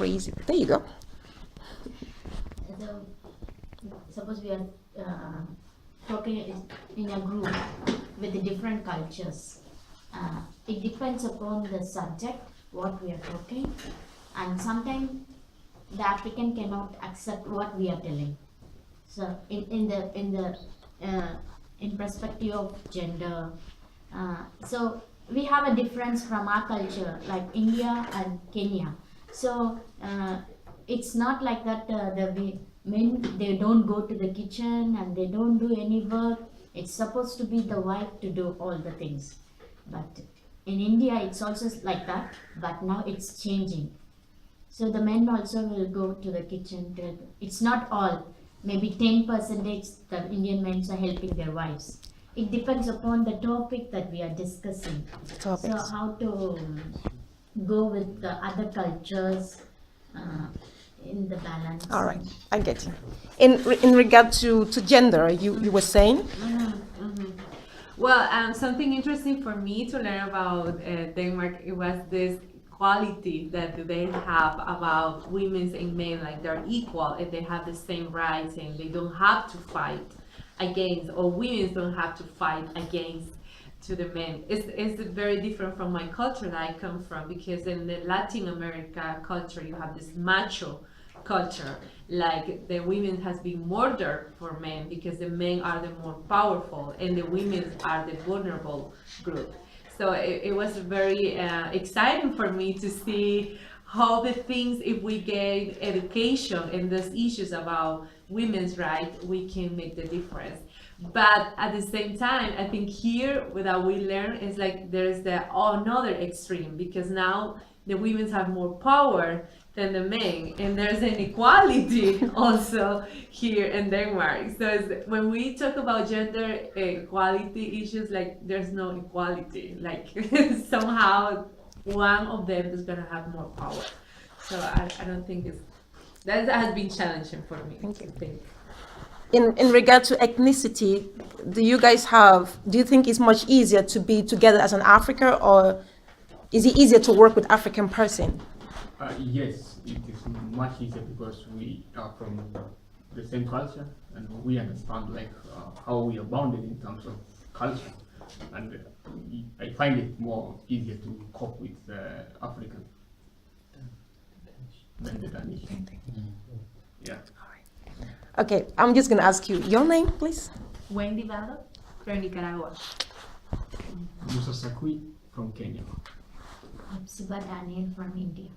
crazy. There you go. So, suppose we are talking in a group with the different cultures. It depends upon the subject, what we are talking, and sometimes the African cannot accept what we are telling. So, in perspective of gender, so we have a difference from our culture, like India and Kenya. So it's not like that. Men, they don't go to the kitchen and they don't do any work. It's supposed to be the wife to do all the things. But in India, it's also like that. But now it's changing. So the men also will go to the kitchen. It's not all. Maybe 10% the Indian men are helping their wives. It depends upon the topic that we are discussing. Topics. So how to go with the other cultures in the balance. All right, I get you. In regard to gender, you were saying? Well, something interesting for me to learn about Denmark, it was this quality that they have about women and men, like they're equal and they have the same rights and they don't have to fight against, or women don't have to fight against to the men. It's very different from my culture that I come from, because in the Latin America culture you have this macho culture, like the women has been murdered for men because the men are the more powerful and the women are the vulnerable group. So it was very exciting for me to see how the things, if we get education and those issues about women's rights, we can make the difference. But at the same time, I think here what we learn is like there's the another extreme, because now the women have more power than the men, and there's inequality also here in Denmark. So when we talk about gender equality issues, like there's no equality, like somehow one of them is gonna have more power. So I don't think that has been challenging for me. Thank you. To think. In regard to ethnicity, do you think it's much easier to be together as an African, or is it easier to work with African person? Yes, it is much easier because we are from the same culture and we understand like how we are bounded in terms of culture, and I find it more easier to cope with African than the Danish. Yeah. Okay, I'm just gonna ask you your name, please. Wendy Vado from Nicaragua. Musa Sakui from Kenya. Subha Daniel from India.